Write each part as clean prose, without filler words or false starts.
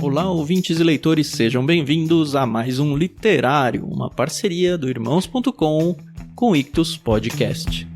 Olá, ouvintes e leitores, sejam bem-vindos a mais um Literário, uma parceria do Irmãos.com com o Ictus Podcast.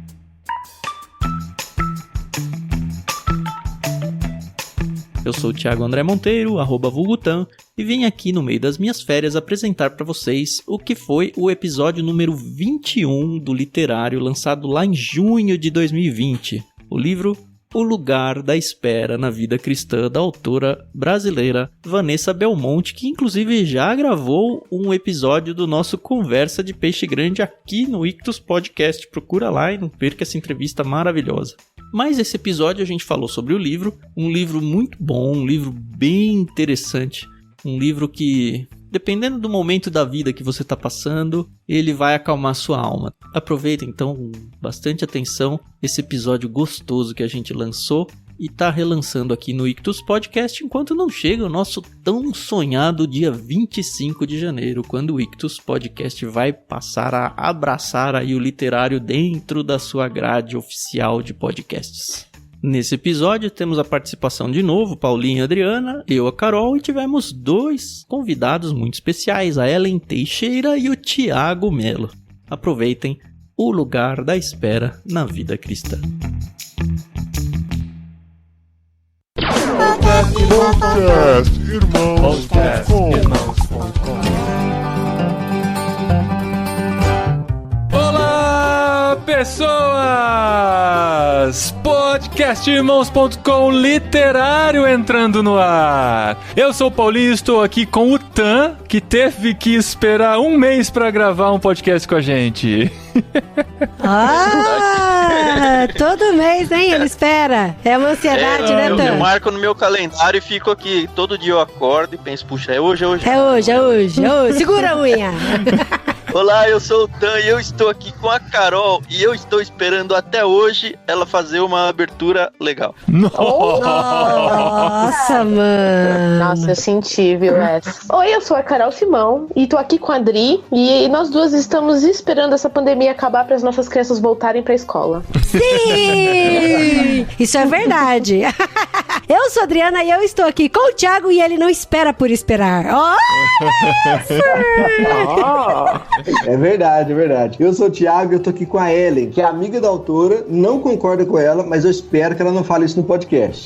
Eu sou o Thiago André Monteiro, @vulgutan, e vim aqui no meio das minhas férias apresentar para vocês o que foi o episódio número 21 do Literário, lançado lá em junho de 2020. O livro O Lugar da Espera na Vida Cristã, da autora brasileira Vanessa Belmonte, que inclusive já gravou um episódio do nosso Conversa de Peixe Grande aqui no Ictus Podcast. Procura lá e não perca essa entrevista maravilhosa. Mas esse episódio a gente falou sobre o livro, um livro muito bom, um livro bem interessante, um livro que, dependendo do momento da vida que você está passando, ele vai acalmar sua alma. Aproveita então com bastante atenção esse episódio gostoso que a gente lançou e está relançando aqui no Ictus Podcast enquanto não chega o nosso tão sonhado dia 25 de janeiro, quando o Ictus Podcast vai passar a abraçar aí o literário dentro da sua grade oficial de podcasts. Nesse episódio temos a participação de novo, Paulinho e Adriana, eu, a Carol, e tivemos dois convidados muito especiais, a Ellen Teixeira e o Thiago Melo. Aproveitem O Lugar da Espera na Vida Cristã. Podcast Irmãos.com. Olá, pessoas! Podcast Irmãos.com literário entrando no ar. Eu sou o Paulinho e estou aqui com o Tan, que teve que esperar um mês para gravar um podcast com a gente. Todo mês, hein? Ele espera. É uma ansiedade, né, Tan? Eu marco no meu calendário e fico aqui. Todo dia eu acordo e penso, puxa, é hoje. É hoje. Segura a unha. Olá, eu sou o Tan e eu estou aqui com a Carol e eu estou esperando até hoje ela fazer uma abertura legal. Nossa, mano. Nossa, eu senti, viu, essa. Oi, eu sou a Carol Simão e tô aqui com a Adri e nós duas estamos esperando essa pandemia acabar para as nossas crianças voltarem pra escola. Sim! Isso é verdade. Eu sou a Adriana e eu estou aqui com o Thiago e ele não espera por esperar. É verdade. Eu sou o Thiago e eu tô aqui com a Ellen, que é amiga da autora, não concorda com ela, mas eu espero que ela não fale isso no podcast.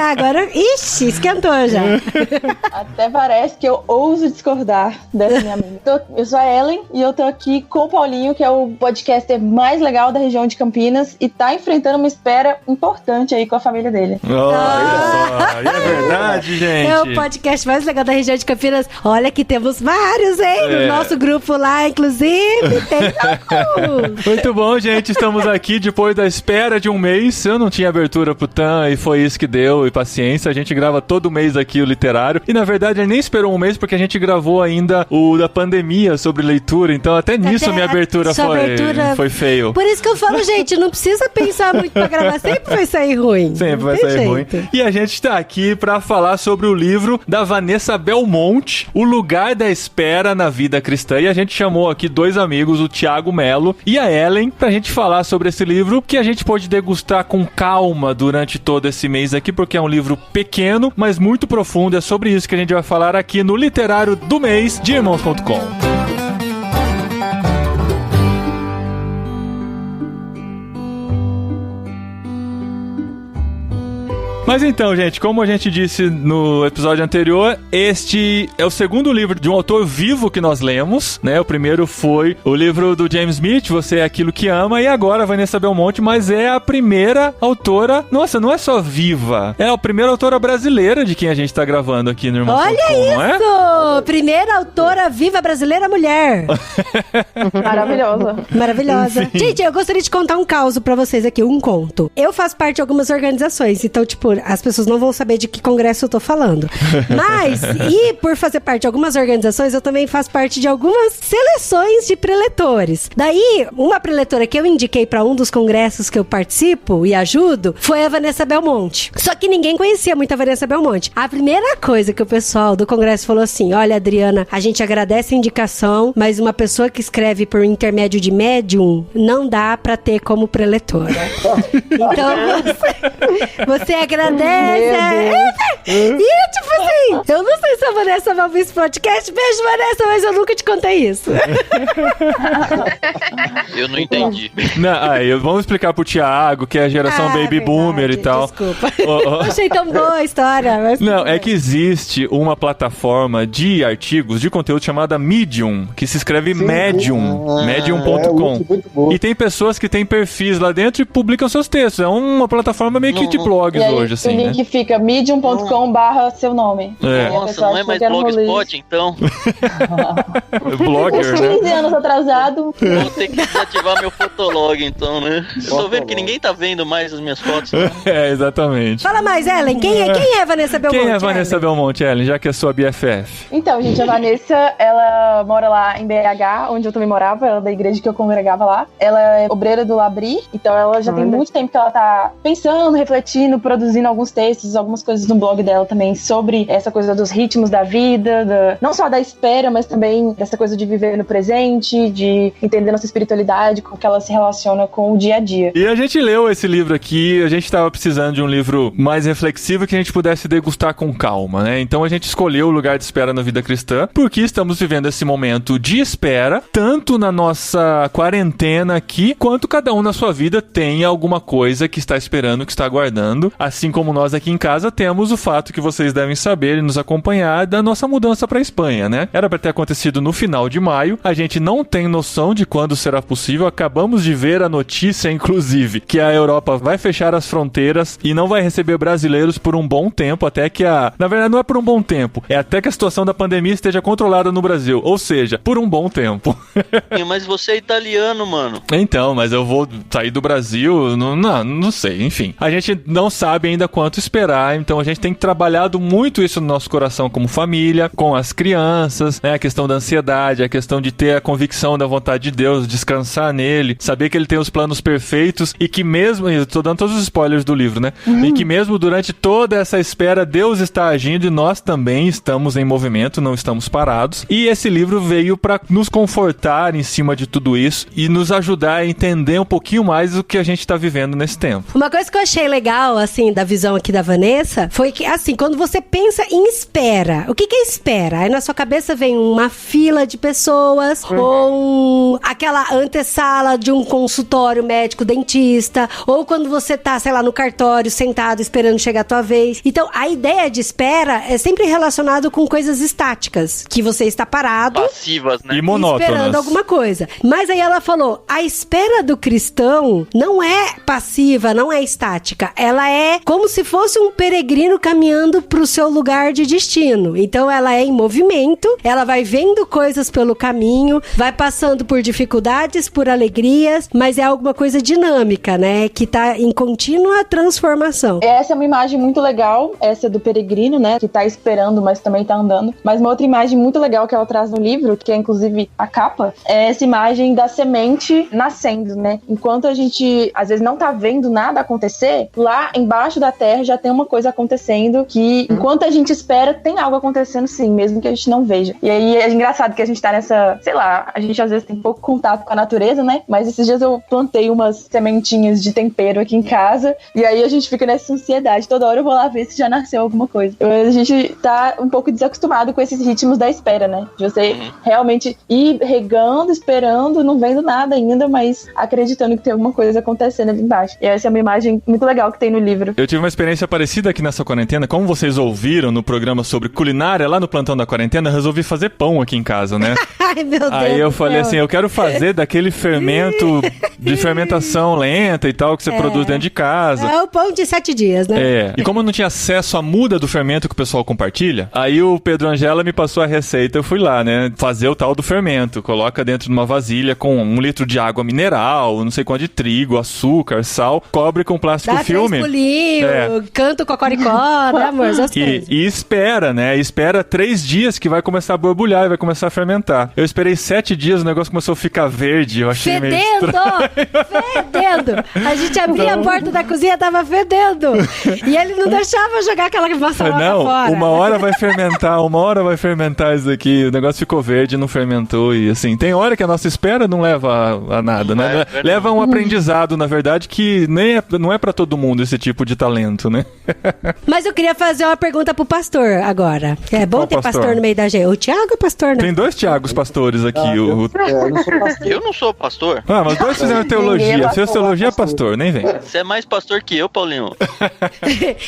Agora, ixi, esquentou já. Até parece que eu ouso discordar dessa minha amiga. Eu sou a Ellen e eu tô aqui com o Paulinho, que é o podcaster mais legal da região de Campinas e tá enfrentando uma espera importante aí com a família dele. Olha só, é verdade, gente. É o podcast mais legal da região de Campinas. Olha que temos vários, hein? No nosso grupo lá, inclusive. Muito bom, gente. Estamos aqui depois da espera de um mês. Eu não tinha abertura pro Tan e foi isso que deu. E paciência, a gente grava todo mês aqui o literário. E na verdade, ele nem esperou um mês porque a gente gravou ainda o da pandemia sobre leitura. Então até nisso a minha abertura foi feio. Por isso que eu falo, gente, não precisa pensar muito pra gravar. Sempre vai sair ruim. Sempre vai sair ruim. E a gente tá aqui pra falar sobre o livro da Vanessa Belmonte, O Lugar da Espera na Vida Cristã. E a gente chamou aqui dois amigos, o Thiago Melo e a Ellen, pra gente falar sobre esse livro, que a gente pode degustar com calma durante todo esse mês aqui, porque é um livro pequeno, mas muito profundo. É sobre isso que a gente vai falar aqui no Literário do Mês de Irmãos.com. Mas então, gente, como a gente disse no episódio anterior, este é o segundo livro de um autor vivo que nós lemos, né? O primeiro foi o livro do James Smith, Você é Aquilo que Ama, e agora a Vanessa Belmonte, mas é a primeira autora, nossa, não é só viva, é a primeira autora brasileira de quem a gente tá gravando aqui no Irmãos.com, Olha isso! Não é? Primeira autora viva brasileira mulher. Maravilhosa. Enfim. Gente, eu gostaria de contar um caos pra vocês aqui, um conto. Eu faço parte de algumas organizações, então, tipo, as pessoas não vão saber de que congresso eu tô falando. Mas, e por fazer parte de algumas organizações, eu também faço parte de algumas seleções de preletores. Daí, uma preletora que eu indiquei pra um dos congressos que eu participo e ajudo, foi a Vanessa Belmonte. Só que ninguém conhecia muito a Vanessa Belmonte. A primeira coisa que o pessoal do congresso falou assim, olha, Adriana, a gente agradece a indicação, mas uma pessoa que escreve por intermédio de médium não dá pra ter como preletora. Então, você agradece. E, tipo Eu não sei se a Vanessa vai ouvir esse podcast. Beijo, Vanessa, mas eu nunca te contei isso. Eu não entendi. Não, vamos explicar pro Thiago, que é a geração Baby Boomer e tal. Desculpa. Achei tão boa a história. Mas não, é que existe uma plataforma de artigos, de conteúdo chamada Medium, que se escreve Medium, medium.com. E tem pessoas que têm perfis lá dentro e publicam seus textos. É uma plataforma meio que de blogs hoje, assim, o link fica medium.com/seu nome. Nossa, não é mais Blogspot, então? Blogger, uns 15 anos atrasado. Vou ter que desativar meu Fotolog, então, né? Tô vendo que ninguém tá vendo mais as minhas fotos. Né? Exatamente. Fala mais, Ellen. Quem é Vanessa Belmonte? Quem é Vanessa Belmonte, Ellen, já que é sua BFF? Então, gente, a Vanessa, ela mora lá em BH, onde eu também morava, ela é da igreja que eu congregava lá. Ela é obreira do Labri, então ela já tem muito tempo que ela tá pensando, refletindo, produzindo alguns textos, algumas coisas no blog dela também sobre essa coisa dos ritmos da vida, não só da espera, mas também dessa coisa de viver no presente, de entender nossa espiritualidade, como que ela se relaciona com o dia a dia. E a gente leu esse livro aqui, a gente tava precisando de um livro mais reflexivo que a gente pudesse degustar com calma, né? Então a gente escolheu O Lugar de Espera na Vida Cristã, porque estamos vivendo esse momento de espera, tanto na nossa quarentena aqui, quanto cada um na sua vida tem alguma coisa que está esperando, que está aguardando. Assim como nós aqui em casa temos o fato que vocês devem saber e nos acompanhar da nossa mudança para a Espanha, né? Era para ter acontecido no final de maio, a gente não tem noção de quando será possível. Acabamos de ver a notícia, inclusive, que a Europa vai fechar as fronteiras e não vai receber brasileiros por um bom tempo, até que na verdade não é por um bom tempo, é até que a situação da pandemia esteja controlada no Brasil, ou seja, por um bom tempo. Mas você é italiano, mano. Então, mas eu vou sair do Brasil, não sei, enfim. A gente não sabe ainda quanto esperar, então a gente tem trabalhado muito isso no nosso coração como família, com as crianças, né? A questão da ansiedade, a questão de ter a convicção da vontade de Deus, descansar nele, saber que ele tem os planos perfeitos e que mesmo, eu tô dando todos os spoilers do livro, né? E que mesmo durante toda essa espera, Deus está agindo e nós também estamos em movimento, não estamos parados. E esse livro veio para nos confortar em cima de tudo isso e nos ajudar a entender um pouquinho mais o que a gente está vivendo nesse tempo. Uma coisa que eu achei legal, assim, da visão aqui da Vanessa, foi que, assim, quando você pensa em espera, o que é espera? Aí na sua cabeça vem uma fila de pessoas, ou aquela antessala de um consultório médico-dentista, ou quando você tá, sei lá, no cartório, sentado, esperando chegar a tua vez. Então, a ideia de espera é sempre relacionado com coisas estáticas, que você está parado, passivas, né? E monótonas, esperando alguma coisa. Mas aí ela falou, a espera do cristão não é passiva, não é estática. Ela é como se fosse um peregrino caminhando pro seu lugar de destino. Então, ela é em movimento, ela vai vendo coisas pelo caminho, vai passando por dificuldades, por alegrias, mas é alguma coisa dinâmica, né? Que tá em contínua transformação. Essa é uma imagem muito legal, essa do peregrino, né? Que tá esperando, mas também tá andando. Mas uma outra imagem muito legal que ela traz no livro, que é inclusive a capa, é essa imagem da semente nascendo, né? Enquanto a gente, às vezes, não tá vendo nada acontecer, lá embaixo da terra já tem uma coisa acontecendo que, enquanto a gente espera, tem algo acontecendo sim, mesmo que a gente não veja. E aí é engraçado que a gente tá nessa, sei lá, a gente às vezes tem pouco contato com a natureza, né? Mas esses dias eu plantei umas sementinhas de tempero aqui em casa, e aí a gente fica nessa ansiedade. Toda hora eu vou lá ver se já nasceu alguma coisa. A gente tá um pouco desacostumado com esses ritmos da espera, né? De você realmente ir regando, esperando, não vendo nada ainda, mas acreditando que tem alguma coisa acontecendo ali embaixo. E essa é uma imagem muito legal que tem no livro. Eu tive uma experiência parecida aqui nessa quarentena. Como vocês ouviram no programa sobre culinária, lá no Plantão da Quarentena, eu resolvi fazer pão aqui em casa, né? Ai, meu Deus. Aí eu falei assim, eu quero fazer daquele fermento de fermentação lenta e tal, que você produz dentro de casa. É o pão de 7 dias, né? É. E como eu não tinha acesso à muda do fermento que o pessoal compartilha, aí o Pedro Angela me passou a receita, eu fui lá, né? Fazer o tal do fermento. Coloca dentro de uma vasilha com 1 litro de água mineral, não sei quanto de trigo, açúcar, sal, cobre com plástico filme. Dá 3 pulinhos, canta cocoricó, né, amor? E espera, né? Espera 3 dias que vai começar a borbulhar e vai começar a fermentar. Eu esperei 7 dias, o negócio começou a ficar verde. Eu achei meio estranho. Fedendo! A gente abria a porta da cozinha, tava fedendo. E ele não deixava jogar aquela maçaroca fora. Uma hora vai fermentar isso aqui. O negócio ficou verde, não fermentou. E assim, tem hora que a nossa espera não leva a nada, né? Leva a um aprendizado, na verdade, que não é pra todo mundo esse tipo de talento, né? Mas eu queria fazer uma pergunta pro pastor agora. É bom ter pastor no meio da gente. O Thiago é pastor, né? Tem 2 Thiagos pastores aqui. Eu não sou pastor. Eu não sou pastor. Mas 2 fizeram teologia. Fez teologia, pastor, nem vem. Você é mais pastor que eu, Paulinho.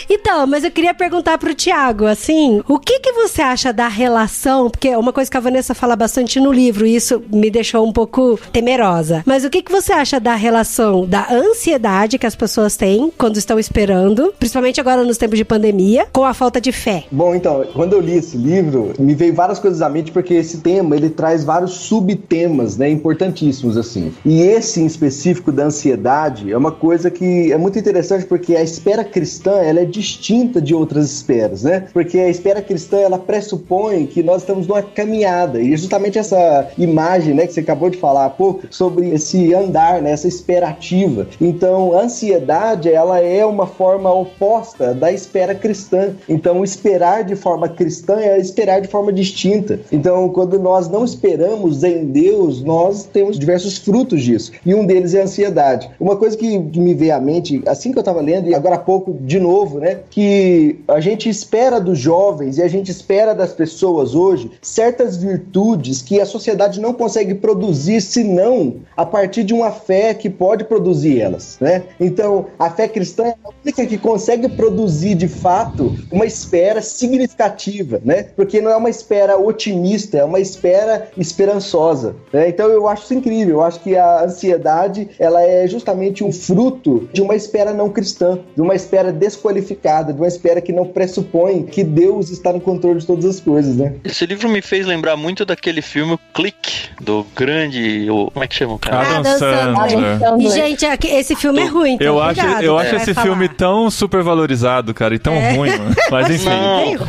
Então, mas eu queria perguntar pro Thiago, assim, o que você acha da relação, porque é uma coisa que a Vanessa fala bastante no livro, e isso me deixou um pouco temerosa, mas o que você acha da relação da ansiedade que as pessoas têm quando estão esperando, principalmente agora nos tempos de pandemia, com a falta de fé? Bom, então, quando eu li esse livro, me veio várias coisas à mente, porque esse tema, ele traz vários subtemas, né, importantíssimos, assim. E esse, em específico, da ansiedade, é uma coisa que é muito interessante, porque a espera cristã, ela é distinta de outras esperas, né? Porque a espera cristã, ela pressupõe que nós estamos numa caminhada, e justamente essa imagem, né, que você acabou de falar há pouco, sobre esse andar, né, essa espera ativa. Então, a ansiedade, ela é uma forma oposta da espera cristã. Então, esperar de forma cristã é esperar de forma distinta. Então, quando nós não esperamos em Deus, nós temos diversos frutos disso. E um deles é a ansiedade. Uma coisa que me veio à mente, assim que eu estava lendo, e agora há pouco, de novo, né, que a gente espera dos jovens e a gente espera das pessoas hoje certas virtudes que a sociedade não consegue produzir, senão a partir de uma fé que pode produzir elas, né? Então, a fé cristã é a única que consegue produzir, de fato, uma espera significativa, né? Porque não é uma espera otimista, é uma espera esperançosa, né? Então, eu acho isso incrível. Eu acho que a ansiedade, ela é justamente um fruto de uma espera não cristã, de uma espera desqualificada, de uma espera que não pressupõe que Deus está no controle de todas as coisas, né? Esse livro me fez lembrar muito daquele filme Clique, do grande... como é que chama o cara? Adam Sandler. E, gente, esse filme é ruim. Então, eu acho esse filme tão super valorizado, cara, e tão ruim, mano. Mas enfim.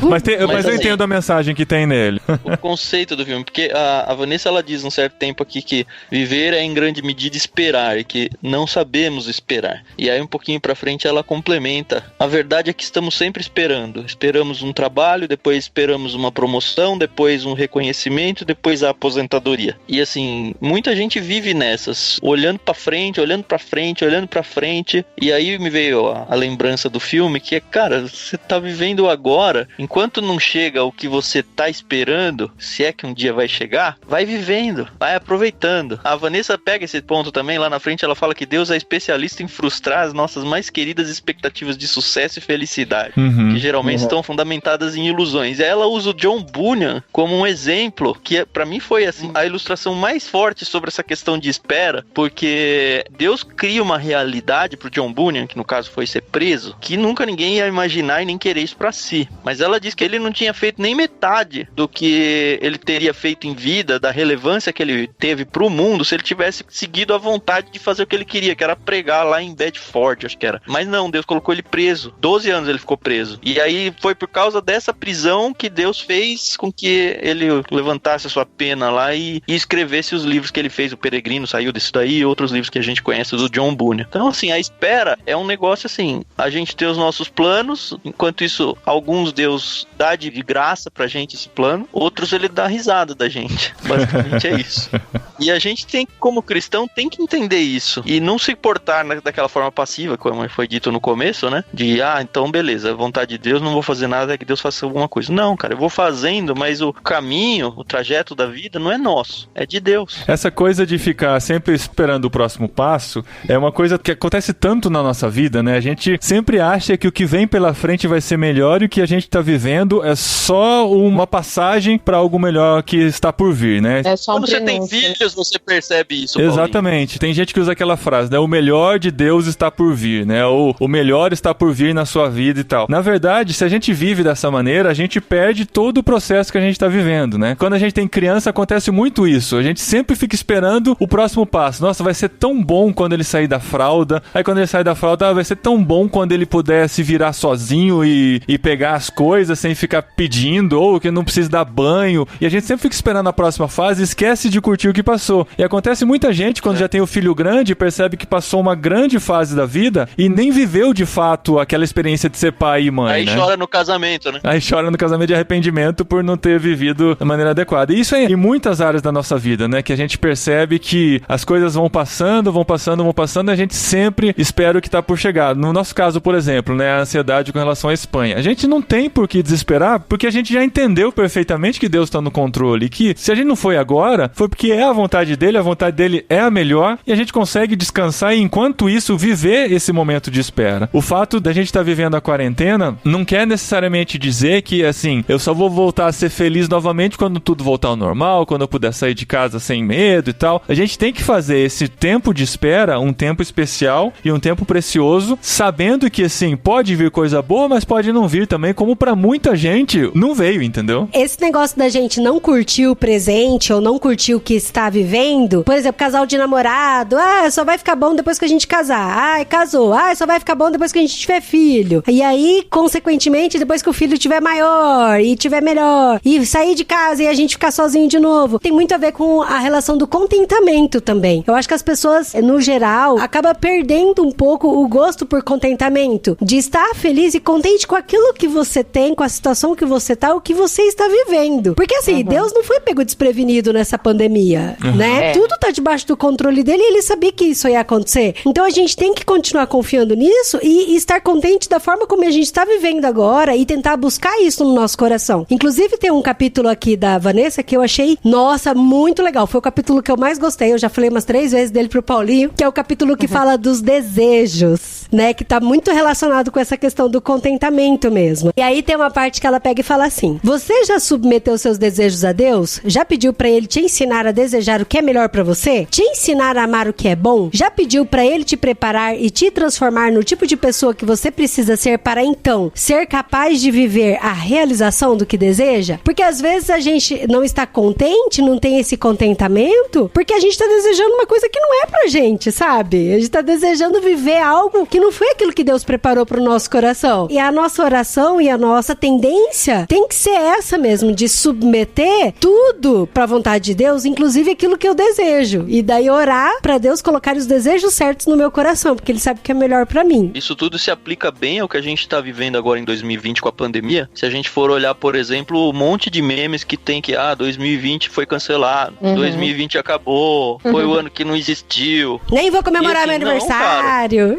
Mas eu entendo a mensagem que tem nele. O conceito do filme, porque a Vanessa, ela diz um certo tempo aqui que viver é em grande medida esperar, e que não sabemos esperar. E aí um pouquinho pra frente ela complementa. A verdade é que estamos sempre esperando. Esperamos um trabalho, depois esperamos uma promoção, depois um reconhecimento, depois a aposentadoria. E assim, muita gente vive nessas, olhando pra frente, olhando pra frente, olhando pra frente. E aí me veio a lembrança do filme, que é, cara, você tá vivendo agora, enquanto não chega o que você tá esperando, se é que um dia vai chegar, vai vivendo, vai aproveitando. A Vanessa pega esse ponto também, lá na frente ela fala que Deus é especialista em frustrar as nossas mais queridas expectativas de sucesso e felicidade, que geralmente estão fundamentadas em ilusões. E ela usa o John Bunyan como um exemplo, que pra mim foi assim, a ilustração mais forte sobre essa questão de espera, porque Deus cria uma realidade pro John Bunyan, que no caso foi ser preso, que nunca ninguém ia imaginar e nem querer isso pra si. Mas ela diz que ele não tinha feito nem metade do que ele teria feito em vida, da relevância que ele teve pro mundo, se ele tivesse seguido a vontade de fazer o que ele queria, que era pregar lá em Bedford, acho que era. Mas não, Deus colocou ele preso. 12 anos ele ficou preso. E aí foi por causa dessa prisão que Deus fez com que ele levantasse a sua pena lá e escrevesse os livros que ele fez. O Peregrino saiu disso daí, e outros livros que a gente conhece do John Bunyan. Então, assim, a espera é um negócio assim, a gente tem os nossos planos, enquanto isso, alguns Deus dá de graça pra gente esse plano, outros ele dá risada da gente. Basicamente é isso. E a gente tem, como cristão, tem que entender isso. E não se portar daquela forma passiva, como foi dito no começo, né? De, então beleza, vontade de Deus, não vou fazer nada, é que Deus faça alguma coisa. Não, cara, eu vou fazendo, mas o caminho, o trajeto da vida não é nosso, é de Deus. Essa coisa de ficar sempre esperando o próximo passo é uma coisa que acontece tanto na nossa vida, né? A gente sempre acha que o que vem pela frente vai ser melhor e o que a gente tá vivendo é só uma passagem para algo melhor que está por vir, né? É só Quando você tem filhos, dias você percebe isso, Paulinho? Exatamente. Tem gente que usa aquela frase, né? O melhor de Deus está por vir, né? O melhor está por vir na sua vida e tal. Na verdade, se a gente vive dessa maneira, a gente perde todo o processo que a gente está vivendo, né? Quando a gente tem criança, acontece muito isso. A gente sempre fica esperando o próximo passo. Nossa, vai ser tão bom quando ele sair da fralda. Aí quando ele sair da fralda, vai ser tão bom quando ele puder se virar sozinho e pegar as coisas sem ficar pedindo, ou que não precisa dar banho. E a gente sempre fica esperando a próxima fase e esquece de curtir o que passou. E acontece muita gente quando já tem o filho grande, percebe que passou uma grande fase da vida e nem viveu de fato aquela experiência de ser pai e mãe, Aí né? chora no casamento, né? Aí chora no casamento de arrependimento por não ter vivido da maneira adequada. E isso é em muitas áreas da nossa vida, né? Que a gente percebe que as coisas vão passando, e a gente sempre espera o que tá por chegar. No nosso caso, por exemplo, né? A ansiedade com relação à Espanha. A gente não tem por que desesperar, porque a gente já entendeu perfeitamente que Deus tá no controle. E que se a gente não foi agora, foi porque é a vontade dele é a melhor, e a gente consegue descansar e, enquanto isso, viver esse momento de espera. O fato da gente estar vivendo a quarentena não quer necessariamente dizer que, assim, eu só vou voltar a ser feliz novamente quando tudo voltar ao normal, quando eu puder sair de casa sem medo e tal. A gente tem que fazer esse tempo de espera um tempo especial e um tempo precioso, sabendo que, assim, pode vir coisa boa, mas pode não vir também, como pra muita gente não veio, entendeu? Esse negócio da gente não curtir o presente ou não curtir o que está vivendo, por exemplo, casal de namorado, só vai ficar bom depois que a gente casar. Casou. Só vai ficar bom depois que a gente tiver filho. E aí, consequentemente, depois que o filho tiver maior e tiver melhor, e sair de casa e a gente ficar sozinho de novo. Tem muito a ver com a relação do contentamento também. Eu acho que as pessoas, no geral, acabam perdendo um pouco o gosto por contentamento, de estar feliz e contente com aquilo que você tem, com a situação que você tá, o que você está vivendo. Porque assim, Deus não foi pego desprevenido nessa pandemia, né? Tudo tá debaixo do controle dele e ele sabia que isso ia acontecer. Então a gente tem que continuar confiando nisso e estar contente da forma como a gente está vivendo agora e tentar buscar isso no nosso coração. Inclusive tem um capítulo aqui da Vanessa que eu achei, nossa, muito legal. Foi o capítulo que eu mais gostei. Eu já falei umas 3 vezes dele pro Paulinho, que é o capítulo que fala dos desejos, né? Que tá muito relacionado com essa questão do contentamento mesmo. E aí tem uma parte que ela pega e fala assim: você já submeteu seus desejos a Deus? Já pediu pra ele te ensinar a desejar o que é melhor pra você? Te ensinar a amar o que é bom? Já pediu pra ele te preparar e te transformar no tipo de pessoa que você precisa ser para então ser capaz de viver a realização do que deseja? Porque às vezes a gente não está contente, não tem esse contentamento, porque a gente tá desejando uma coisa que não é pra gente, sabe? A gente tá desejando viver algo que não foi aquilo que Deus preparou pro nosso coração. E a nossa oração e a nossa tendência tem que ser essa mesmo, de submeter tudo pra vontade de Deus, inclusive aquilo que eu desejo. E daí orar pra Deus colocar os desejos certos no meu coração, porque Ele sabe o que é melhor pra mim. Isso tudo se aplica bem ao que a gente tá vivendo agora em 2020 com a pandemia. Se a gente for olhar, por exemplo, um monte de memes que tem que, 2020 foi cancelado, 2020 acabou, foi o ano que não existiu. Nem vou comemorar meu aniversário.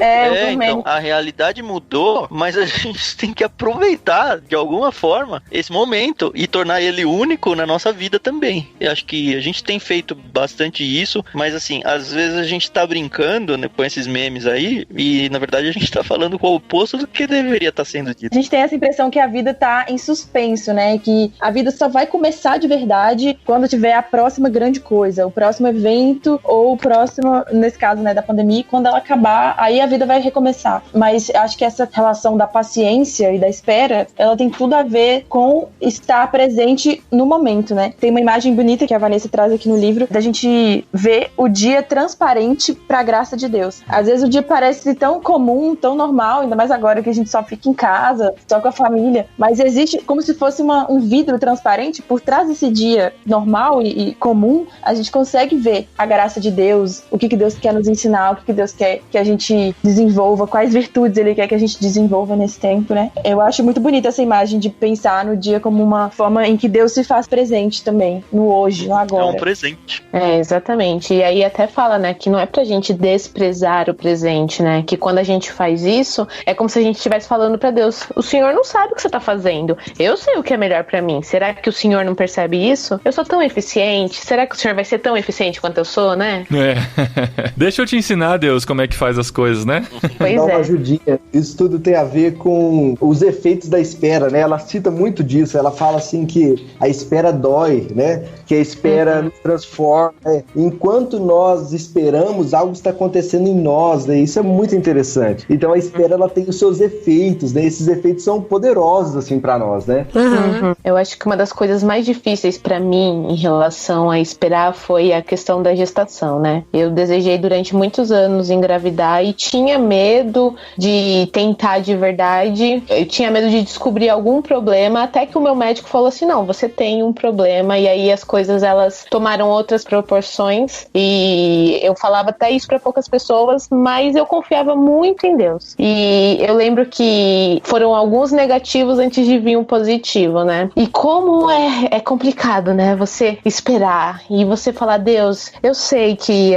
Então, a realidade mudou, mas a gente tem que aproveitar, de alguma forma, esse momento e tornar ele único na nossa vida também. Eu acho que a gente tem feito bastante isso, mas assim, às vezes a gente tá brincando, né, com esses memes aí, e na verdade a gente tá falando com o oposto do que deveria estar sendo dito. A gente tem essa impressão que a vida tá em suspenso, né? Que a vida só vai começar de verdade quando tiver a próxima grande coisa, o próximo evento, ou o próximo, nesse caso, né, da pandemia, quando ela acabar, aí a vida vai recomeçar. Mas acho que essa relação da paciência e da espera, ela tem tudo a ver com estar presente no momento, né? Tem uma imagem bonita que a Vanessa traz aqui no livro, da gente ver o dia transparente pra graça de Deus. Às vezes o dia parece tão comum, tão normal, ainda mais agora que a gente só fica em casa, só com a família, mas existe como se fosse um vidro transparente por trás desse dia normal e comum. A gente consegue ver a graça de Deus, o que Deus quer nos ensinar, o que Deus quer que a gente desenvolva, quais virtudes Ele quer que a gente desenvolva nesse tempo, né? Eu acho muito bonita essa imagem de pensar no dia como uma forma em que Deus se faz presente também, no hoje, no agora. É um presente. Exatamente. E aí até fala, né, que não é pra gente desprezar o presente, né? Que quando a gente faz isso, é como se a gente estivesse falando pra Deus: o Senhor não sabe o que você tá fazendo. Eu sei o que é melhor pra mim. Será que o Senhor não percebe isso? Eu sou tão eficiente. Será que o Senhor vai ser tão eficiente quanto eu sou, né? Deixa eu te ensinar, Deus, como é que faz as coisas, né? Pois Dá uma ajudinha. Isso tudo tem a ver com os efeitos da espera, né? Ela cita muito disso. Ela fala assim que a espera dói, né? Que a espera nos forma. Enquanto nós esperamos, algo está acontecendo em nós, né? Isso é muito interessante. Então a espera, ela tem os seus efeitos, né? Esses efeitos são poderosos, assim, pra nós, né? Eu acho que uma das coisas mais difíceis pra mim em relação a esperar foi a questão da gestação, né? Eu desejei durante muitos anos engravidar e tinha medo de tentar de verdade. Eu tinha medo de descobrir algum problema, até que o meu médico falou assim, não, você tem um problema. E aí as coisas, elas tomaram outras proporções e eu falava até isso pra poucas pessoas, mas eu confiava muito em Deus. E eu lembro que foram alguns negativos antes de vir um positivo, né? E como é complicado, né? Você esperar e você falar, Deus, eu sei que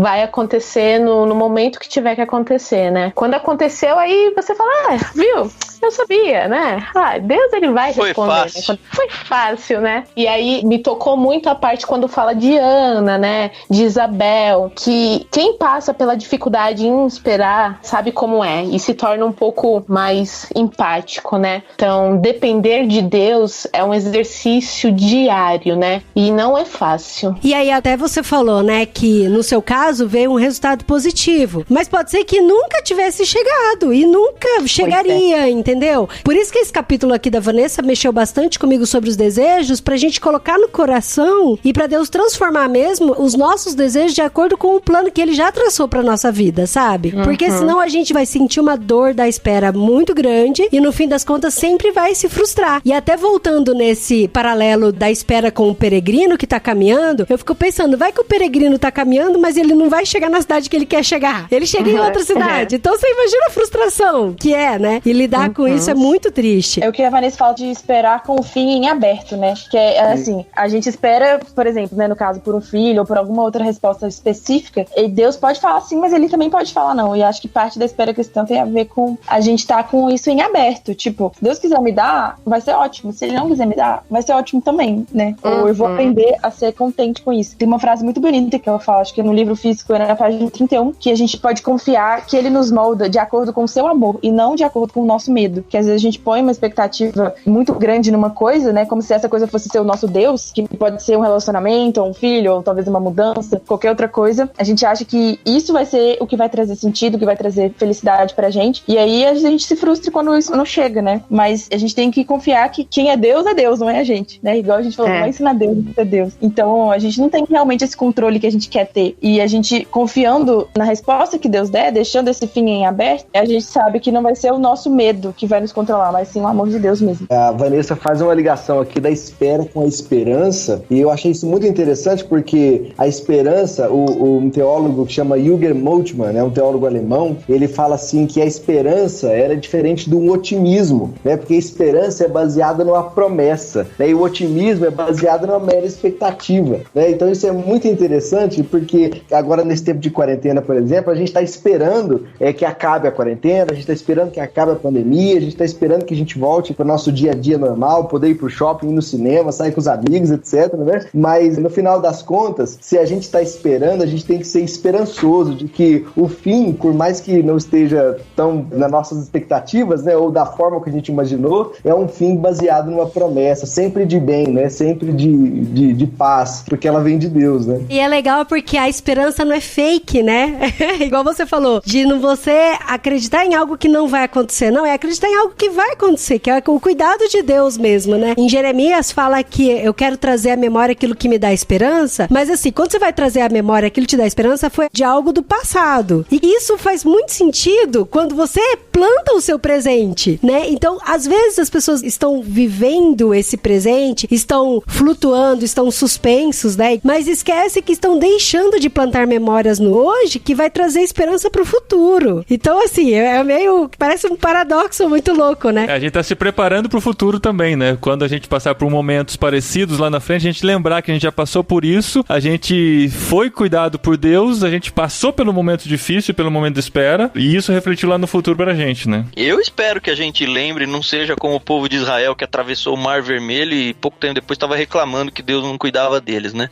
vai acontecer no momento que tiver que acontecer, né? Quando aconteceu, aí você fala, viu? Eu sabia, né? Deus, ele vai responder. Foi fácil, né? E aí me tocou muito a parte quando fala de Ana, né? De Isabel, que quem passa pela dificuldade em esperar sabe como é e se torna um pouco mais empático, né? Então, depender de Deus é um exercício diário, né? E não é fácil. E aí até você falou, né, que no seu caso veio um resultado positivo, mas pode ser que nunca tivesse chegado e nunca chegaria, entendeu? Por isso que esse capítulo aqui da Vanessa mexeu bastante comigo sobre os desejos, pra gente colocar no coração e pra Deus transformar mesmo os nossos desejos de acordo com o plano que ele já traçou pra nossa vida, sabe? Porque senão a gente vai sentir uma dor da espera muito grande e no fim das contas sempre vai se frustrar. E até voltando nesse paralelo da espera com o peregrino que tá caminhando, eu fico pensando, vai que o peregrino tá caminhando, mas ele não vai chegar na cidade que ele quer chegar. Ele chega em outra cidade. Então você imagina a frustração que é, né? E lidar com isso é muito triste. É o que a Vanessa fala de esperar com o fim em aberto, né? Que é assim, a gente espera, por exemplo, né, no caso, por um filho ou por alguma outra resposta específica, e Deus pode falar sim, mas ele também pode falar não. E acho que parte da espera cristã tem a ver com a gente tá com isso em aberto. Tipo, se Deus quiser me dar, vai ser ótimo. Se ele não quiser me dar, vai ser ótimo também, né? Ou eu vou aprender a ser contente com isso. Tem uma frase muito bonita que ela fala, acho que no livro físico, na página 31, que a gente pode confiar que ele nos molda de acordo com o seu amor e não de acordo com o nosso medo. Que às vezes a gente põe uma expectativa muito grande numa coisa, né? Como se essa coisa fosse ser o nosso Deus, que pode ser um relacionamento, ou um filho, ou talvez uma mudança, qualquer outra coisa. A gente acha que isso vai ser o que vai trazer sentido, o que vai trazer felicidade pra gente. E aí a gente se frustra quando isso não chega, né? Mas a gente tem que confiar que quem é Deus, não é a gente, né? Igual a gente falou, não vai ensinar Deus a ser Deus. Então a gente não tem realmente esse controle que a gente quer ter. E a gente confiando na resposta que Deus der, deixando esse fim em aberto, a gente sabe que não vai ser o nosso medo que vai nos controlar, mas sim o amor de Deus mesmo. A Vanessa faz uma ligação aqui da espera com a esperança, e eu achei isso muito interessante porque a esperança, um teólogo que chama Jürgen Moltmann, né, um teólogo alemão, ele fala assim que a esperança era diferente do otimismo, né, porque a esperança é baseada numa promessa, né, e o otimismo é baseado numa mera expectativa, né, então isso é muito interessante porque agora nesse tempo de quarentena, por exemplo, a gente está esperando que acabe a quarentena, a gente está esperando que acabe a pandemia, a gente está esperando que a gente volte para o nosso dia a dia normal, poder ir pro shopping, ir no cinema, sair com os amigos, etc, né? Mas no final das contas, se a gente está esperando, a gente tem que ser esperançoso de que o fim, por mais que não esteja tão nas nossas expectativas, né, ou da forma que a gente imaginou, é um fim baseado numa promessa, sempre de bem, né, sempre de paz, porque ela vem de Deus, né? E é legal porque a esperança não é fake, né? Igual você falou, de não você acreditar em algo que não vai acontecer, não, é acreditar em algo que vai acontecer, que é o cuidado de Deus mesmo, né? Em Jeremias fala que eu quero trazer à memória aquilo que me dá esperança, mas assim, quando você vai trazer à memória aquilo que te dá esperança, foi de algo do passado. E isso faz muito sentido quando você planta o seu presente, né? Então, às vezes as pessoas estão vivendo esse presente, estão flutuando, estão suspensos, né? Mas esquece que estão deixando de plantar memórias no hoje que vai trazer esperança pro futuro. Então, assim, é meio... parece um paradoxo muito louco, né? A gente tá se preparando pro futuro também, né? Quando a gente passar por momentos parecidos lá na frente, a gente lembrar que a gente já passou por isso, a gente foi cuidado por Deus, a gente passou pelo momento difícil, pelo momento de espera, e isso refletiu lá no futuro pra gente. gente, né? Eu espero que a gente lembre, não seja como o povo de Israel que atravessou o Mar Vermelho e pouco tempo depois estava reclamando que Deus não cuidava deles, né?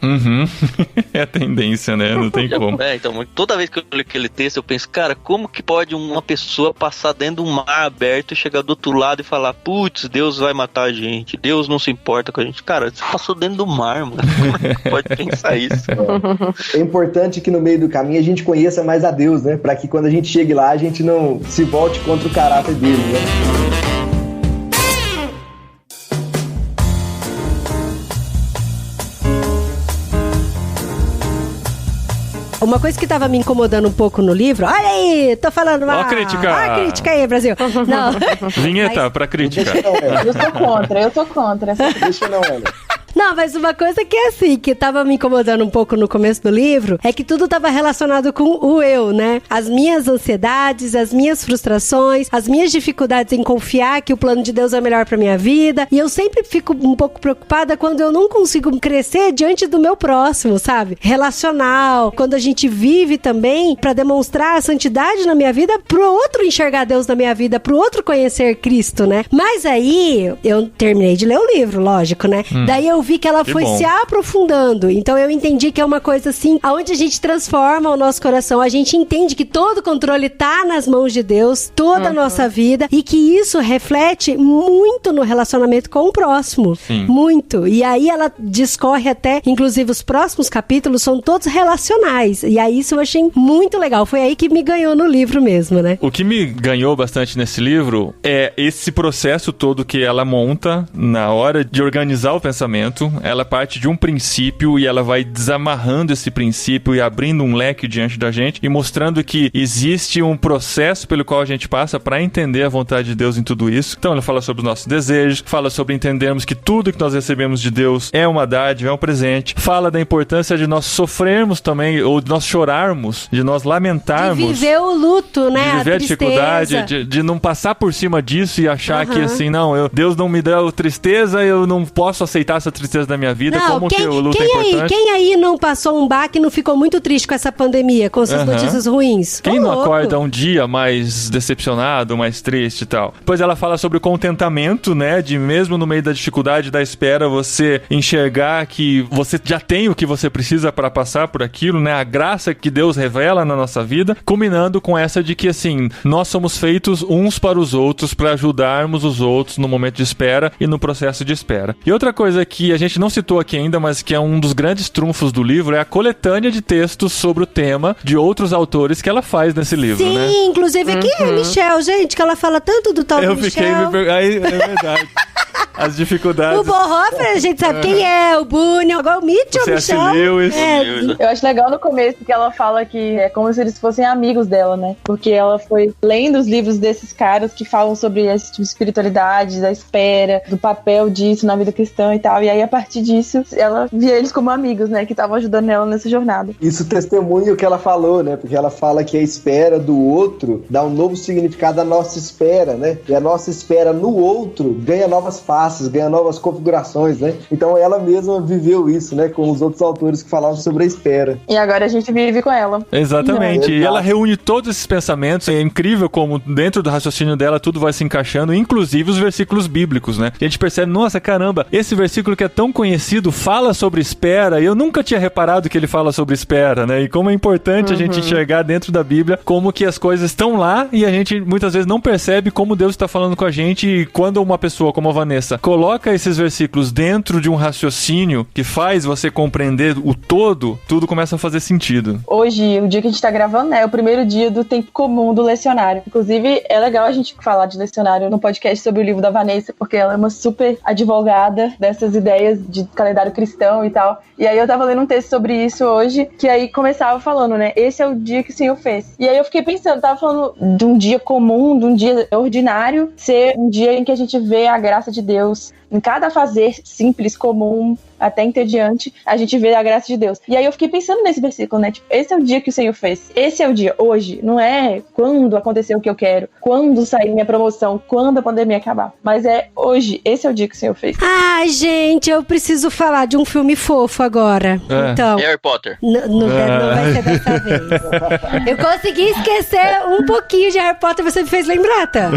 É a tendência, né? Não tem como. Então, toda vez que eu leio aquele texto, eu penso, cara, como que pode uma pessoa passar dentro de um mar aberto e chegar do outro lado e falar, putz, Deus vai matar a gente, Deus não se importa com a gente. Cara, você passou dentro do mar, mano. Como é que pode pensar isso? É importante que no meio do caminho a gente conheça mais a Deus, né? Pra que quando a gente chegue lá, a gente não se volte contra o caráter dele, né? Uma coisa que tava me incomodando um pouco no livro... Olha aí, tô falando... Ó a crítica! Ó a crítica aí, Brasil! Não. Vinheta pra crítica. Eu tô contra. Deixa não, Ellen. Não, mas uma coisa que é assim, que tava me incomodando um pouco no começo do livro, é que tudo tava relacionado com o eu, né? As minhas ansiedades, as minhas frustrações, as minhas dificuldades em confiar que o plano de Deus é melhor pra minha vida. E eu sempre fico um pouco preocupada quando eu não consigo crescer diante do meu próximo, sabe? Relacional. Quando a gente vive também pra demonstrar a santidade na minha vida, pro outro enxergar Deus na minha vida, pro outro conhecer Cristo, né? Mas aí, eu terminei de ler o livro, lógico, né? Daí eu vi que ela foi se aprofundando. Então eu entendi que é uma coisa assim, aonde a gente transforma o nosso coração, a gente entende que todo o controle tá nas mãos de Deus, toda a nossa vida, e que isso reflete muito no relacionamento com o próximo. Sim. Muito. E aí ela discorre até, inclusive os próximos capítulos são todos relacionais. E aí isso eu achei muito legal. Foi aí que me ganhou no livro mesmo, né? O que me ganhou bastante nesse livro é esse processo todo que ela monta na hora de organizar o pensamento. Ela parte de um princípio e ela vai desamarrando esse princípio e abrindo um leque diante da gente e mostrando que existe um processo pelo qual a gente passa para entender a vontade de Deus em tudo isso. Então ela fala sobre os nossos desejos, fala sobre entendermos que tudo que nós recebemos de Deus é uma dádiva, é um presente. Fala da importância de nós sofrermos também, ou de nós chorarmos, de nós lamentarmos. De viver o luto, né? De viver a dificuldade, de não passar por cima disso e achar que assim, não, Deus não me deu tristeza, eu não posso aceitar essa tristeza da minha vida, não, como que o luto é importante. Quem aí não passou um baque e não ficou muito triste com essa pandemia, com essas notícias ruins? Quem não acorda um dia mais decepcionado, mais triste e tal? Depois ela fala sobre o contentamento, né? De mesmo no meio da dificuldade, da espera, você enxergar que você já tem o que você precisa para passar por aquilo, né? A graça que Deus revela na nossa vida, culminando com essa de que, assim, nós somos feitos uns para os outros, para ajudarmos os outros no momento de espera e no processo de espera. E outra coisa que a gente não citou aqui ainda, mas que é um dos grandes trunfos do livro, é a coletânea de textos sobre o tema de outros autores que ela faz nesse livro, sim, né? Sim, inclusive quem é Michel, gente, que ela fala tanto do tal do Michel. Aí, é verdade. As dificuldades. O Bonhoeffer, a gente sabe quem é, o Bunyan, agora o Mitchell, o Michel. Lewis. Eu acho legal no começo que ela fala que é como se eles fossem amigos dela, né? Porque ela foi lendo os livros desses caras que falam sobre esse tipo de espiritualidade, da espera, do papel disso na vida cristã e tal. E aí, a partir disso, ela via eles como amigos, né? Que estavam ajudando ela nessa jornada. Isso testemunha o que ela falou, né? Porque ela fala que a espera do outro dá um novo significado à nossa espera, né? E a nossa espera no outro ganha novas faces, ganha novas configurações, né? Então ela mesma viveu isso, né? Com os outros autores que falavam sobre a espera. E agora a gente vive com ela. Exatamente. E ela reúne todos esses pensamentos. É incrível como dentro do raciocínio dela tudo vai se encaixando, inclusive os versículos bíblicos, né? A gente percebe, nossa, caramba, esse versículo que é tão conhecido fala sobre espera, e eu nunca tinha reparado que ele fala sobre espera, né? E como é importante a gente enxergar dentro da Bíblia como que as coisas estão lá e a gente muitas vezes não percebe como Deus está falando com a gente. E quando uma pessoa como a Vanessa coloca esses versículos dentro de um raciocínio que faz você compreender o todo, tudo começa a fazer sentido. Hoje, o dia que a gente tá gravando, né, é o primeiro dia do tempo comum do lecionário. Inclusive, é legal a gente falar de lecionário no podcast sobre o livro da Vanessa, porque ela é uma super advogada dessas ideias de calendário cristão e tal. E aí eu tava lendo um texto sobre isso hoje, que aí começava falando, né, esse é o dia que o Senhor fez. E aí eu fiquei pensando, tava falando de um dia comum, de um dia ordinário, ser um dia em que a gente vê a graça de Deus Em cada fazer simples, comum, até entediante, a gente vê a graça de Deus. E aí eu fiquei pensando nesse versículo, né? Tipo, esse é o dia que o Senhor fez. Esse é o dia, hoje. Não é quando aconteceu o que eu quero, quando sair minha promoção, quando a pandemia acabar. Mas é hoje. Esse é o dia que o Senhor fez. Ai, gente, eu preciso falar de um filme fofo agora. Então, Harry Potter. não vai ser dessa vez. Eu consegui esquecer um pouquinho de Harry Potter, você me fez lembrar, tá?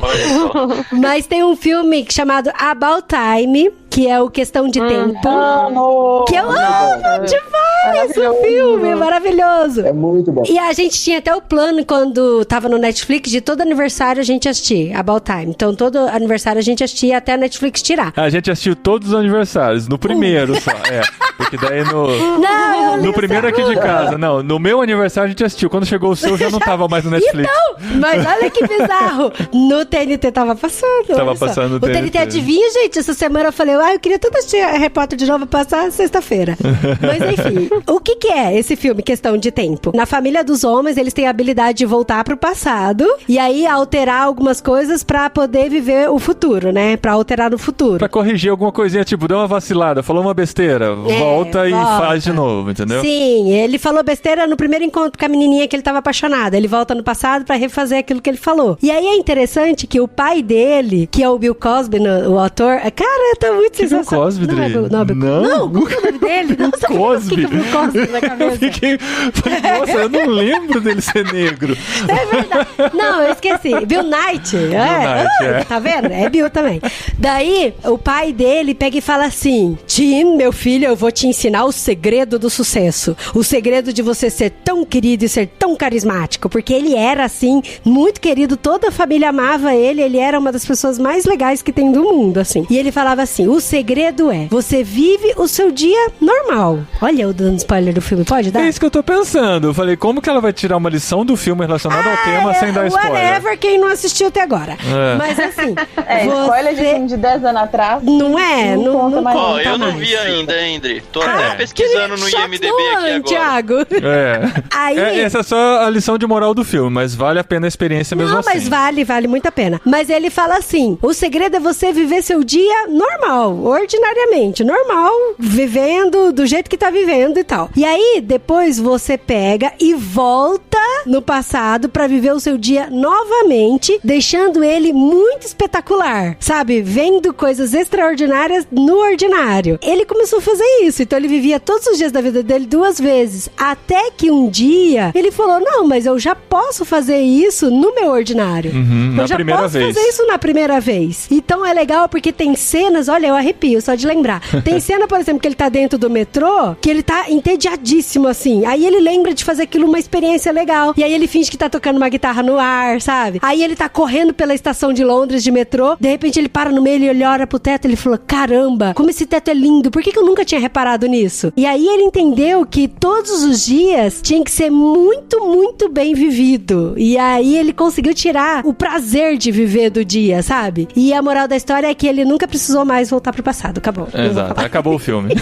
Olha só. Mas tem um filme chamado About Time, que é o Questão de Tempo. Que eu amo demais o filme, maravilhoso. É muito bom. E a gente tinha até o plano, quando tava no Netflix, de todo aniversário a gente assistir About Time. Então, todo aniversário a gente assistia até a Netflix tirar. A gente assistiu todos os aniversários, no primeiro só. Porque daí No primeiro aqui de casa. Não, no meu aniversário a gente assistiu. Quando chegou o seu, já não tava mais no Netflix. Então, mas olha que bizarro. No TNT tava passando. Tava olha só. passando no O TNT, adivinha, gente? Essa semana eu falei, eu queria tanto assistir Harry Potter de novo, passar sexta-feira. Mas enfim, o que é esse filme, Questão de Tempo? Na família dos homens, eles têm a habilidade de voltar pro passado e aí alterar algumas coisas pra poder viver o futuro, né? Pra alterar no futuro. Pra corrigir alguma coisinha, tipo, deu uma vacilada, falou uma besteira, volta e faz de novo, entendeu? Sim, ele falou besteira no primeiro encontro com a menininha que ele tava apaixonado. Ele volta no passado pra refazer aquilo que ele falou. E aí é interessante que o pai dele, que é o Bill Cosby, o ator... Cara, tá muito Bill Cosby, Não, qual é o nome dele? Nossa, Cosby. Bill Cosby na cabeça. Falei, nossa, eu não lembro dele ser negro. É verdade. Não, eu esqueci. Bill Knight. Tá vendo? É Bill também. Daí, o pai dele pega e fala assim: Tim, meu filho, eu vou te ensinar o segredo do sucesso. O segredo de você ser tão querido e ser tão carismático. Porque ele era, assim, muito querido. Toda a família amava ele. Ele era uma das pessoas mais legais que tem do mundo, assim. E ele falava assim: o segredo é, você vive o seu dia normal. Olha, eu dando spoiler do filme. Pode dar? É isso que eu tô pensando. Eu falei, como que ela vai tirar uma lição do filme relacionada ao tema sem dar spoiler? Whatever, quem não assistiu até agora. Mas assim... Spoiler de filme de 10 anos atrás. Não é? Não conta mais. Ó, eu não vi ainda, André. Tô até pesquisando no IMDb aqui agora. Thiago. Aí... Essa é só a lição de moral do filme, mas vale a pena a experiência mesmo assim. Não, mas vale muito a pena. Mas ele fala assim, o segredo é você viver seu dia normal, ordinariamente, normal, vivendo do jeito que tá vivendo e tal. E aí, depois você pega e volta no passado pra viver o seu dia novamente, deixando ele muito espetacular, sabe? Vendo coisas extraordinárias no ordinário. Ele começou a fazer isso, então ele vivia todos os dias da vida dele 2 vezes, até que um dia ele falou, não, mas eu já posso fazer isso no meu ordinário. Na primeira vez. Eu já posso fazer isso na primeira vez. Então é legal porque tem cenas, olha, eu arrepio só de lembrar. Tem cena, por exemplo, que ele tá dentro do metrô, que ele tá entediadíssimo, assim. Aí ele lembra de fazer aquilo uma experiência legal. E aí ele finge que tá tocando uma guitarra no ar, sabe? Aí ele tá correndo pela estação de Londres de metrô, de repente ele para no meio e ele olha pro teto e ele falou, caramba, como esse teto é lindo, por que eu nunca tinha reparado nisso? E aí ele entendeu que todos os dias tinha que ser muito, muito bem vivido. E aí ele conseguiu tirar o prazer de viver do dia, sabe? E a moral da história é que ele nunca precisou mais voltar pro passado. Acabou. Exato, acabou o filme.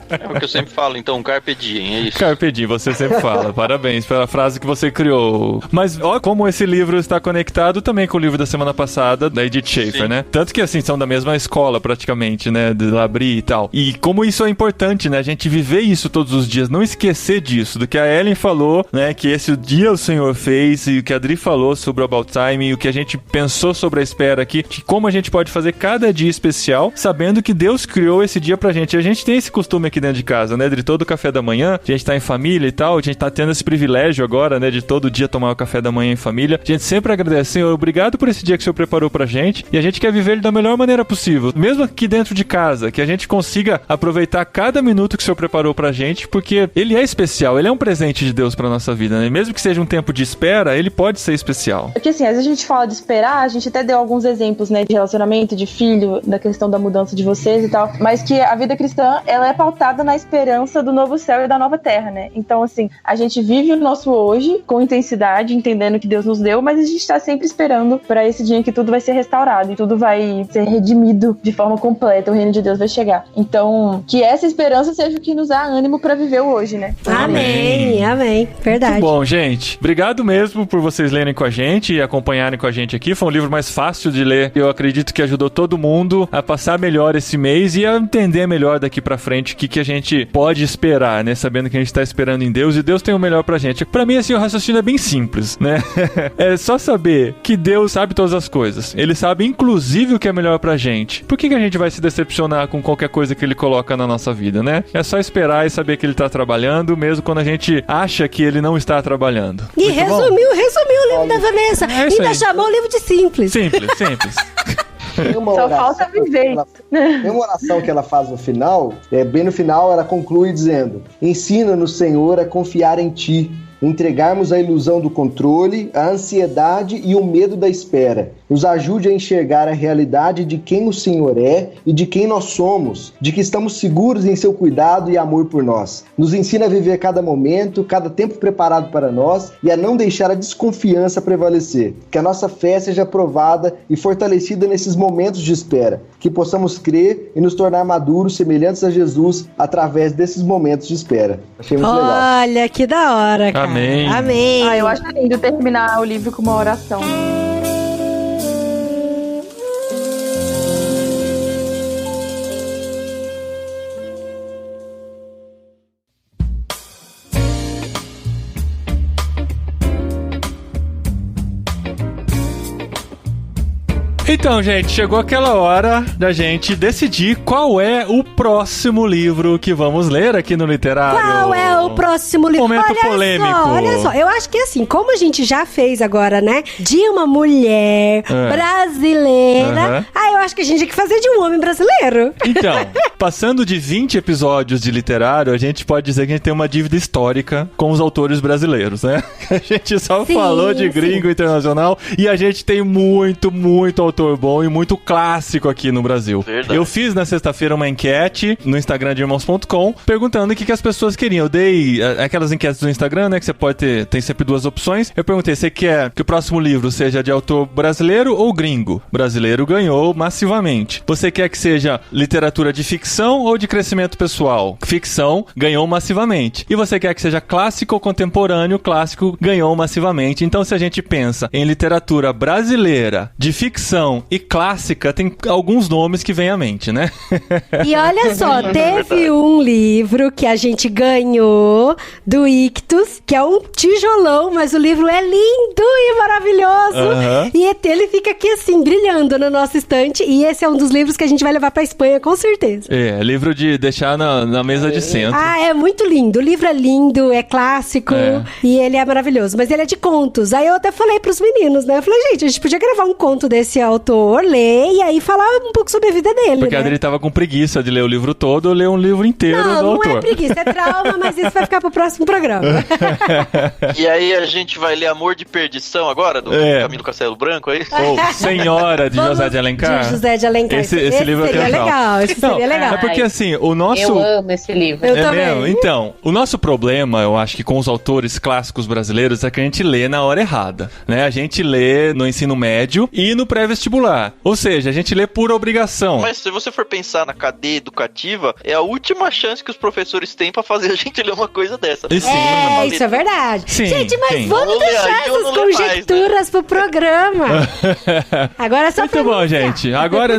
É o que eu sempre falo, então, carpe diem, é isso. Carpe diem, você sempre fala. Parabéns pela frase que você criou. Mas ó como esse livro está conectado também com o livro da semana passada, da Edith Schaefer, né? Tanto que, assim, são da mesma escola, praticamente, né? De Labrie e tal. E como isso é importante, né? A gente viver isso todos os dias, não esquecer disso, do que a Ellen falou, né? Que esse dia o Senhor fez, e o que a Adri falou sobre o About Time, e o que a gente pensou sobre a espera aqui, de como a gente pode fazer cada dia especial, sabendo que Deus criou esse dia pra gente. E a gente tem esse costume aqui dentro de casa, né? De todo o café da manhã, a gente tá em família e tal, a gente tá tendo esse privilégio agora, né? De todo dia tomar o café da manhã em família. A gente sempre agradece, Senhor, obrigado por esse dia que o Senhor preparou pra gente, e a gente quer viver ele da melhor maneira possível, mesmo aqui dentro de casa, que a gente consiga aproveitar cada minuto que o Senhor preparou pra gente, porque ele é especial, ele é um presente de Deus pra nossa vida, né? Mesmo que seja um tempo de espera, ele pode ser especial. Porque assim, às vezes a gente fala de esperar, a gente até deu alguns exemplos, né, de relacionamento, de filho, da questão da mudança de vocês e tal, mas que a vida cristã, ela é pautada na esperança do novo céu e da nova terra, né? Então, assim, a gente vive o nosso hoje com intensidade, entendendo que Deus nos deu, mas a gente tá sempre esperando para esse dia em que tudo vai ser restaurado e tudo vai ser redimido de forma completa, o reino de Deus vai chegar. Então, que essa esperança seja o que nos dá ânimo para viver o hoje, né? Amém, amém. Verdade. Muito bom, gente. Obrigado mesmo por vocês lerem com a gente e acompanharem com a gente aqui. Foi um livro mais fácil de ler. Eu acredito que ajudou todo mundo a passar melhor esse mês e a entender melhor daqui pra frente o que a gente pode esperar, né? Sabendo que a gente tá esperando em Deus e Deus tem o melhor pra gente. Pra mim, assim, o raciocínio é bem simples, né? É só saber que Deus sabe todas as coisas. Ele sabe, inclusive, o que é melhor pra gente. Por que a gente vai se decepcionar com qualquer coisa que ele coloca na nossa vida, né? É só esperar e saber que ele tá trabalhando, mesmo quando a gente acha que ele não está trabalhando. E resumiu o livro da Vanessa. Ainda chamou o livro de simples. Simples. Só falta viver. Tem uma oração que ela faz no final, bem no final ela conclui dizendo: ensina-nos, Senhor, a confiar em Ti, entregarmos a ilusão do controle, a ansiedade e o medo da espera. Nos ajude a enxergar a realidade de quem o Senhor é e de quem nós somos, de que estamos seguros em seu cuidado e amor por nós. Nos ensina a viver cada momento, cada tempo preparado para nós e a não deixar a desconfiança prevalecer. Que a nossa fé seja provada e fortalecida nesses momentos de espera. Que possamos crer e nos tornar maduros, semelhantes a Jesus, através desses momentos de espera. Achei muito legal. Olha, que da hora, cara. Amém. Amém. Eu acho lindo terminar o livro com uma oração. Então, gente, chegou aquela hora da gente decidir qual é o próximo livro que vamos ler aqui no Literário. Qual é o próximo livro? Momento polêmico. Olha só, eu acho que assim, como a gente já fez agora, né, de uma mulher brasileira, eu acho que a gente tem que fazer de um homem brasileiro. Então, passando de 20 episódios de Literário, a gente pode dizer que a gente tem uma dívida histórica com os autores brasileiros, né? A gente só falou de gringo internacional e a gente tem muito autor bom e muito clássico aqui no Brasil. Verdade. Eu fiz na sexta-feira uma enquete no Instagram de irmãos.com perguntando o que as pessoas queriam. Eu dei aquelas enquetes do Instagram, né, que você pode ter, tem sempre duas opções. Eu perguntei, você quer que o próximo livro seja de autor brasileiro ou gringo? Brasileiro ganhou massivamente. Você quer que seja literatura de ficção ou de crescimento pessoal? Ficção ganhou massivamente. E você quer que seja clássico ou contemporâneo? Clássico ganhou massivamente. Então, se a gente pensa em literatura brasileira de ficção e clássica, tem alguns nomes que vêm à mente, né? E olha só, teve um livro que a gente ganhou do Ictus, que é um tijolão, mas o livro é lindo e maravilhoso. E ele fica aqui assim, brilhando na nossa estante. E esse é um dos livros que a gente vai levar pra Espanha, com certeza. É, livro de deixar na mesa de centro. Ah, é muito lindo. O livro é lindo, é clássico e ele é maravilhoso. Mas ele é de contos. Aí eu até falei pros meninos, né? Eu falei, gente, a gente podia gravar um conto desse autor, ler e aí falar um pouco sobre a vida dele, porque a Adri tava com preguiça de ler o livro todo ou ler um livro inteiro do autor. Não é preguiça, é trauma, mas isso vai ficar pro próximo programa. E aí a gente vai ler Amor de Perdição agora, do Camilo Castelo Branco, aí? Ou Senhora, de José de Alencar. De José de Alencar. Esse livro seria legal. Esse seria legal. É porque assim, o nosso... Eu amo esse livro. Eu também. Mesmo? Então, o nosso problema, eu acho que com os autores clássicos brasileiros é que a gente lê na hora errada, né? A gente lê no ensino médio e no pré-vestibular. Ou seja, a gente lê por obrigação. Mas se você for pensar na cadeia educativa, é a última chance que os professores têm pra fazer a gente ler uma coisa dessa. E sim. Isso é verdade. Sim, gente, mas sim. vamos Vamos ler deixar aí ou essas não ler mais, conjecturas pro programa. Agora é só Muito bom, gente. Agora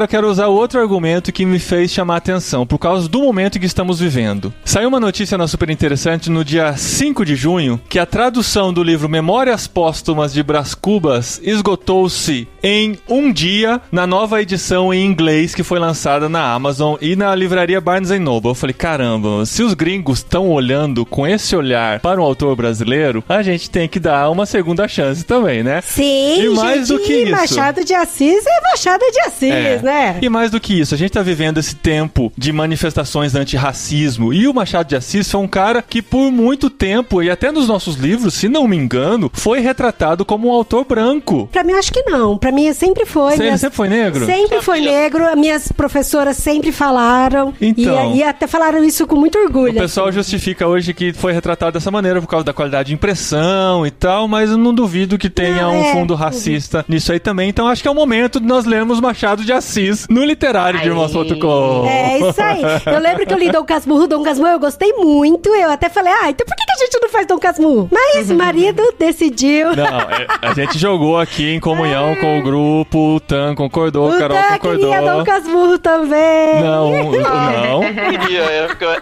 eu quero usar outro argumento que me fez chamar a atenção, por causa do momento em que estamos vivendo. Saiu uma notícia na Super Interessante no dia 5 de junho, que a tradução do livro Memórias Póstumas de Brás Cubas esgotou-se em um dia na nova edição em inglês que foi lançada na Amazon e na livraria Barnes & Noble. Eu falei, caramba, se os gringos amigos estão olhando com esse olhar para um autor brasileiro, a gente tem que dar uma segunda chance também, né? Sim, e mais do que isso, Machado de Assis é Machado de Assis, né? E mais do que isso, a gente tá vivendo esse tempo de manifestações antirracismo, e o Machado de Assis foi um cara que por muito tempo, e até nos nossos livros, se não me engano, foi retratado como um autor branco. Pra mim, eu acho que não. Pra mim, sempre foi. Sempre foi negro? Sempre foi negro. Minhas professoras sempre falaram. Então, e até falaram isso com muito orgulho. O pessoal justifica hoje que foi retratado dessa maneira por causa da qualidade de impressão e tal, mas eu não duvido que tenha um fundo racista nisso aí também. Então acho que é o momento de nós lermos Machado de Assis no literário de Irmãos.com. É isso aí. Eu lembro que eu li Dom Casmurro. Dom Casmurro eu gostei muito. Eu até falei, então por que a gente não faz Dom Casmurro? Mas o marido decidiu. Não, a gente jogou aqui em comunhão com o grupo, o Tan concordou, a Carol concordou. Queria Dom Casmurro também. Não.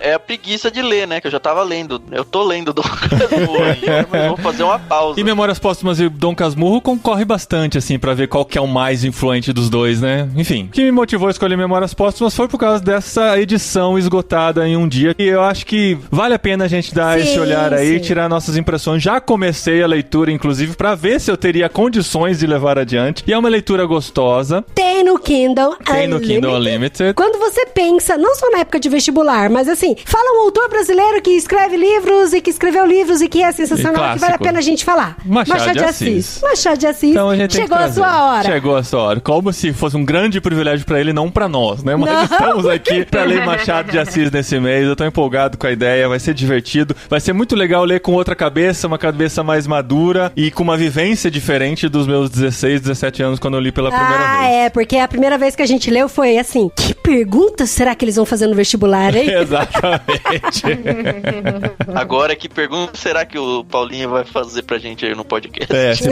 É a preguiça de ler, né? Que eu já tava lendo. Eu tô lendo Dom Casmurro ainda, mas vou fazer uma pausa. E Memórias Póstumas e Dom Casmurro concorre bastante, assim, pra ver qual que é o mais influente dos dois, né? Enfim, o que me motivou a escolher Memórias Póstumas foi por causa dessa edição esgotada em um dia. E eu acho que vale a pena a gente dar esse olhar aí, tirar nossas impressões. Já comecei a leitura, inclusive, pra ver se eu teria condições de levar adiante. E é uma leitura gostosa. Tem no Kindle Unlimited. Quando você pensa, não só na época de vestibular, mas assim, fala um autor brasileiro que escreve livros e que escreveu livros e que é sensacional, que vale a pena a gente falar. Machado de Assis. Machado de Assis. Então, a gente chegou a sua hora. Chegou a sua hora. Como se fosse um grande privilégio pra ele, não pra nós, né? Mas estamos aqui pra ler Machado de Assis nesse mês. Eu tô empolgado com a ideia, vai ser divertido. Vai ser muito legal ler com outra cabeça, uma cabeça mais madura e com uma vivência diferente dos meus 16, 17 anos quando eu li pela primeira vez. Porque a primeira vez que a gente leu foi assim, que perguntas será que eles vão fazer no vestibular, hein? Exatamente. Agora, que pergunta será que o Paulinho vai fazer pra gente aí no podcast?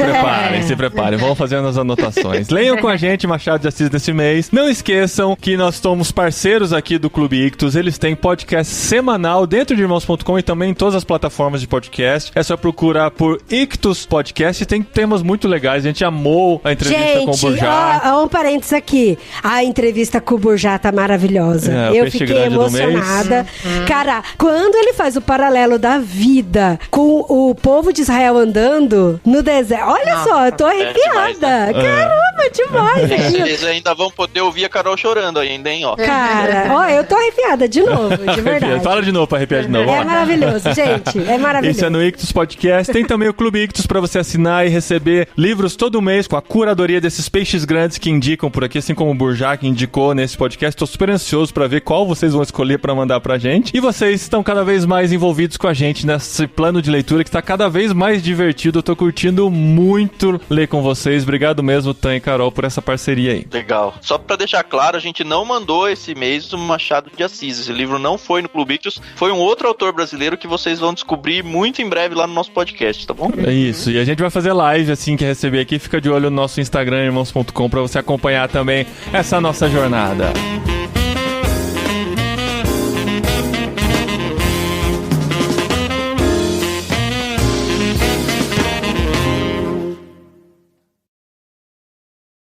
Se preparem. Vamos fazendo as anotações. Leiam com a gente Machado de Assis nesse mês. Não esqueçam que nós somos parceiros aqui do Clube Ictus. Eles têm podcast semanal dentro de Irmãos.com e também em todas as plataformas de podcast. É só procurar por Ictus Podcast e tem temas muito legais. A gente amou a entrevista com o Burjá. Um parênteses aqui. A entrevista com o Burjá tá maravilhosa. Eu fiquei emocionada. Cara, quando ele faz o paralelo da vida com o povo de Israel andando no deserto. Olha só, eu tô arrepiada. Demais, né? Caramba, demais. Eles ainda vão poder ouvir a Carol chorando ainda, hein, ó. Cara, eu tô arrepiada de novo, de verdade. Fala de novo pra arrepiar de novo. É maravilhoso, gente. É maravilhoso. Esse é no Ictus Podcast. Tem também o Clube Ictus pra você assinar e receber livros todo mês com a curadoria desses peixes grandes que indicam por aqui, assim como o Burjá que indicou nesse podcast. Tô super ansioso pra ver qual vocês vão escolher pra mandar pra gente. E vocês estão cada vez mais envolvidos com a gente nesse plano de leitura que tá cada vez mais divertido. Eu tô curtindo muito ler com vocês. Obrigado mesmo, Tan e Carol, por essa parceria aí. Legal. Só pra deixar claro, a gente não mandou esse mês o Machado de Assis. Esse livro não foi no Clube Ictus, foi um outro autor brasileiro que vocês vão descobrir muito em breve lá no nosso podcast, tá bom? É isso. E a gente vai fazer live assim que receber aqui. Fica de olho no nosso Instagram, irmãos.com, pra você acompanhar também essa nossa jornada.